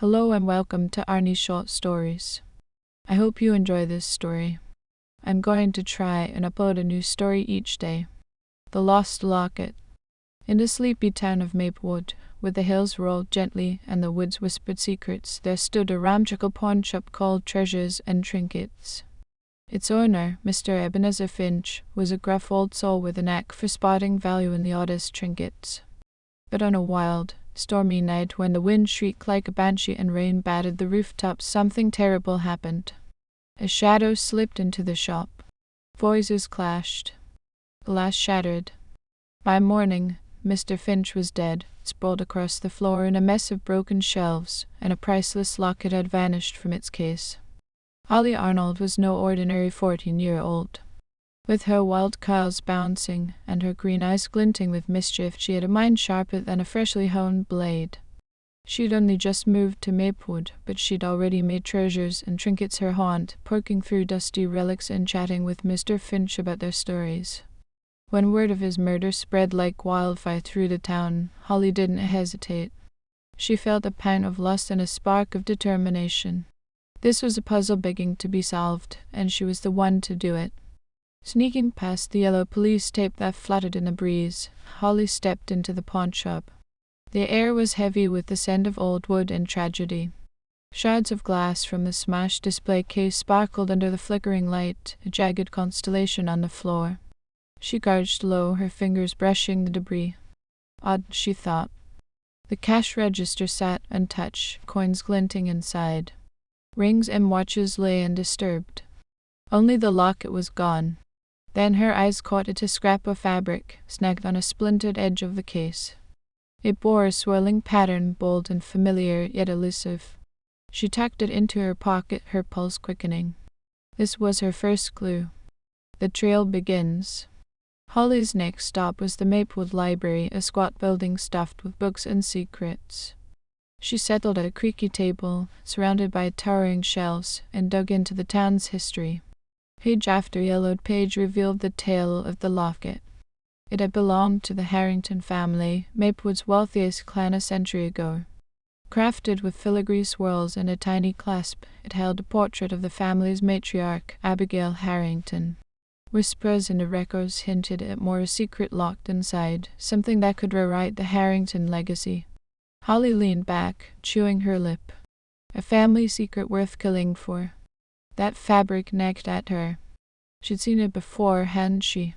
Hello and welcome to Arnie's Short Stories. I hope you enjoy this story. I'm going to try and upload a new story each day. The Lost Locket. In the sleepy town of Maplewood, where the hills rolled gently and the woods whispered secrets, there stood a ramshackle pawn shop called Treasures and Trinkets. Its owner, Mr. Ebenezer Finch, was a gruff old soul with a knack for spotting value in the oddest trinkets. But on a wild, stormy night, when the wind shrieked like a banshee and rain battered the rooftops, something terrible happened. A shadow slipped into the shop. Voices clashed. Glass shattered. By morning, Mr. Finch was dead, sprawled across the floor in a mess of broken shelves, and a priceless locket had vanished from its case. Holly Arnold was no ordinary 14-year-old. With her wild curls bouncing and her green eyes glinting with mischief, she had a mind sharper than a freshly honed blade. She'd only just moved to Maplewood, but she'd already made treasures and trinkets her haunt, poking through dusty relics and chatting with Mr. Finch about their stories. When word of his murder spread like wildfire through the town, Holly didn't hesitate. She felt a pang of lust and a spark of determination. This was a puzzle begging to be solved, and she was the one to do it. Sneaking past the yellow police tape that fluttered in the breeze, Holly stepped into the pawn shop. The air was heavy with the scent of old wood and tragedy. Shards of glass from the smashed display case sparkled under the flickering light, a jagged constellation on the floor. She crouched low, her fingers brushing the debris. Odd, she thought. The cash register sat untouched, coins glinting inside. Rings and watches lay undisturbed. Only the locket was gone. Then her eyes caught at a scrap of fabric, snagged on a splintered edge of the case. It bore a swirling pattern, bold and familiar, yet elusive. She tucked it into her pocket, her pulse quickening. This was her first clue. The trail begins. Holly's next stop was the Maplewood Library, a squat building stuffed with books and secrets. She settled at a creaky table, surrounded by towering shelves, and dug into the town's history. Page after yellowed page revealed the tale of the locket. It had belonged to the Harrington family, Maplewood's wealthiest clan a century ago. Crafted with filigree swirls and a tiny clasp, it held a portrait of the family's matriarch, Abigail Harrington. Whispers in the records hinted at more secret locked inside, something that could rewrite the Harrington legacy. Holly leaned back, chewing her lip. A family secret worth killing for. That fabric nagged at her. She'd seen it before, hadn't she?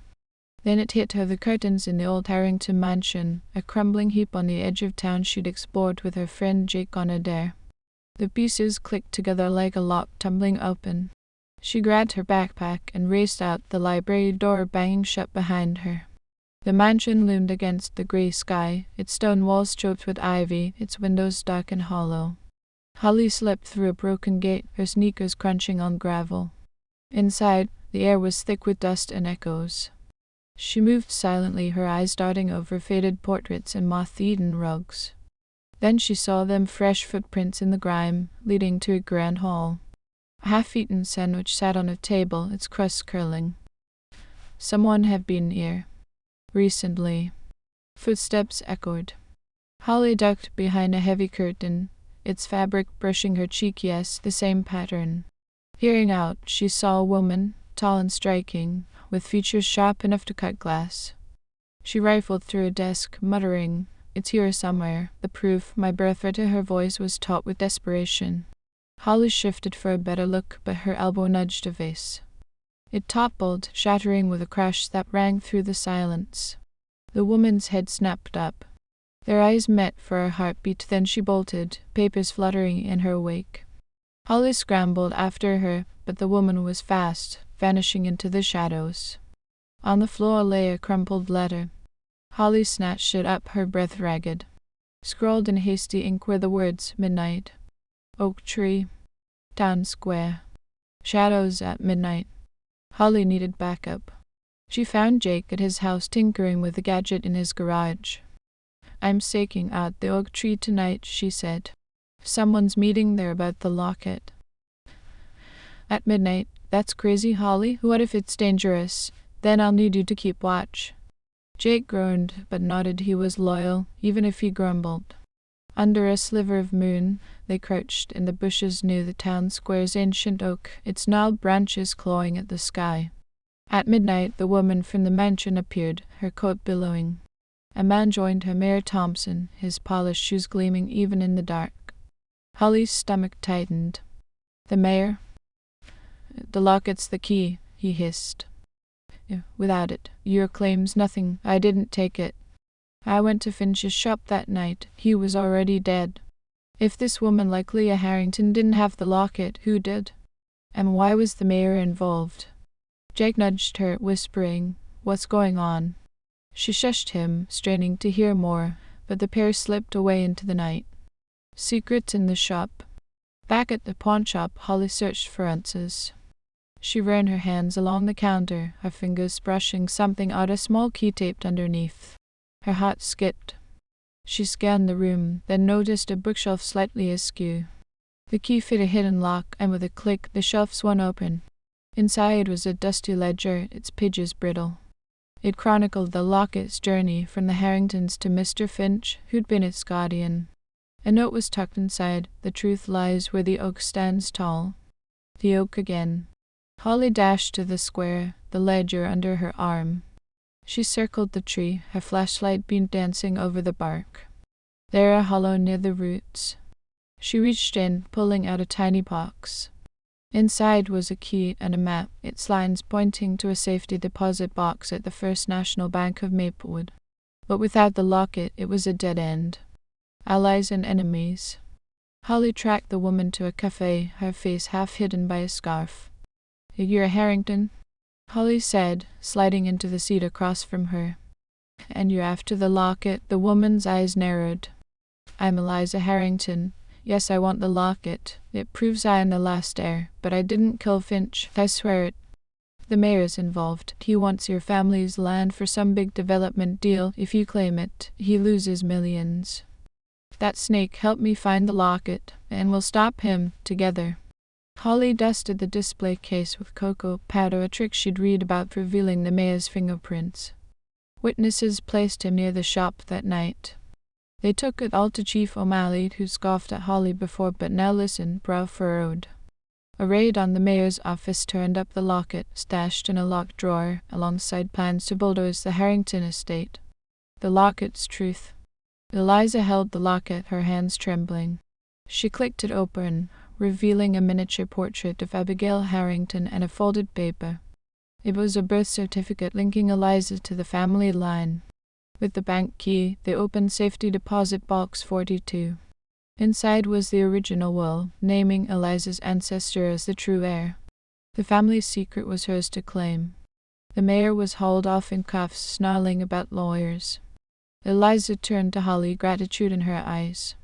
Then it hit her, the curtains in the old Harrington mansion, a crumbling heap on the edge of town she'd explored with her friend Jake on a dare. The pieces clicked together like a lock tumbling open. She grabbed her backpack and raced out, the library door banging shut behind her. The mansion loomed against the grey sky, its stone walls choked with ivy, its windows dark and hollow. Holly slipped through a broken gate, her sneakers crunching on gravel. Inside, the air was thick with dust and echoes. She moved silently, her eyes darting over faded portraits and moth-eaten rugs. Then she saw them, fresh footprints in the grime, leading to a grand hall. A half-eaten sandwich sat on a table, its crust curling. Someone had been here. Recently. Footsteps echoed. Holly ducked behind a heavy curtain, its fabric brushing her cheek. Yes, the same pattern. Peering out, she saw a woman, tall and striking, with features sharp enough to cut glass. She rifled through a desk, muttering, "It's here somewhere, the proof." My birthright. Her voice was taut with desperation. Holly shifted for a better look, but her elbow nudged a vase. It toppled, shattering with a crash that rang through the silence. The woman's head snapped up. Their eyes met for a heartbeat, then she bolted, papers fluttering in her wake. Holly scrambled after her, but the woman was fast, vanishing into the shadows. On the floor lay a crumpled letter. Holly snatched it up, her breath ragged. Scrawled in hasty ink were the words, "Midnight. Oak tree. Town square. Shadows at midnight." Holly needed backup. She found Jake at his house tinkering with a gadget in his garage. "I'm staking out the oak tree tonight," she said. "Someone's meeting there about the locket." "At midnight? That's crazy, Holly. What if it's dangerous? Then I'll need you to keep watch." Jake groaned, but nodded. He was loyal, even if he grumbled. Under a sliver of moon, they crouched in the bushes near the town square's ancient oak, its gnarled branches clawing at the sky. At midnight, the woman from the mansion appeared, her coat billowing. A man joined her, Mayor Thompson, his polished shoes gleaming even in the dark. Holly's stomach tightened. The mayor? "The locket's the key," he hissed. "Without it, your claim's nothing. I didn't take it. I went to Finch's shop that night. He was already dead. If this woman like Leah Harrington didn't have the locket, who did? And why was the mayor involved?" Jake nudged her, whispering, "What's going on?" She shushed him, straining to hear more, but the pair slipped away into the night. Secrets in the shop. Back at the pawn shop, Holly searched for answers. She ran her hands along the counter, her fingers brushing something out, a small key taped underneath. Her heart skipped. She scanned the room, then noticed a bookshelf slightly askew. The key fit a hidden lock, and with a click, the shelf swung open. Inside was a dusty ledger, its pages brittle. It chronicled the locket's journey from the Harringtons to Mr. Finch, who'd been its guardian. A note was tucked inside, "The truth lies where the oak stands tall." The oak again. Holly dashed to the square, the ledger under her arm. She circled the tree, her flashlight beam dancing over the bark. There, a hollow near the roots. She reached in, pulling out a tiny box. Inside was a key and a map, its lines pointing to a safety deposit box at the First National Bank of Maplewood. But without the locket, it was a dead end. Allies and enemies. Holly tracked the woman to a cafe, her face half hidden by a scarf. "You're a Harrington?" Holly said, sliding into the seat across from her. "And you're after the locket?" The woman's eyes narrowed. "I'm Eliza Harrington. Yes, I want the locket. It proves I am the last heir, but I didn't kill Finch. I swear it. The mayor's involved. He wants your family's land for some big development deal. If you claim it, he loses millions. That snake helped me find the locket, and we'll stop him together." Holly dusted the display case with cocoa powder, a trick she'd read about revealing the mayor's fingerprints. Witnesses placed him near the shop that night. They took it all to Chief O'Malley, who scoffed at Holly before but now listened, brow furrowed. A raid on the mayor's office turned up the locket, stashed in a locked drawer, alongside plans to bulldoze the Harrington estate. The locket's truth. Eliza held the locket, her hands trembling. She clicked it open, revealing a miniature portrait of Abigail Harrington and a folded paper. It was a birth certificate linking Eliza to the family line. With the bank key, they opened safety deposit box 42. Inside was the original will, naming Eliza's ancestor as the true heir. The family's secret was hers to claim. The mayor was hauled off in cuffs, snarling about lawyers. Eliza turned to Holly, gratitude in her eyes.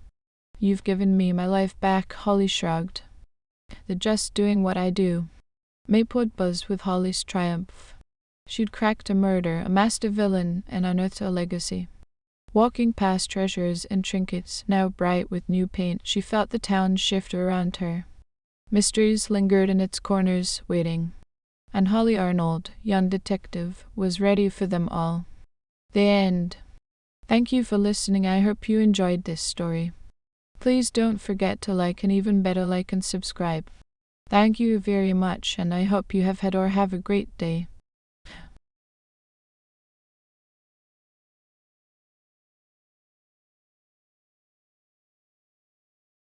"You've given me my life back," Holly shrugged. "The just doing what I do." Maplewood buzzed with Holly's triumph. She'd cracked a murder, amassed a villain, and unearthed a legacy. Walking past treasures and trinkets, now bright with new paint, she felt the town shift around her. Mysteries lingered in its corners, waiting. And Holly Arnold, young detective, was ready for them all. The end. Thank you for listening. I hope you enjoyed this story. Please don't forget to like, and even better, like and subscribe. Thank you very much, and I hope you have had or have a great day.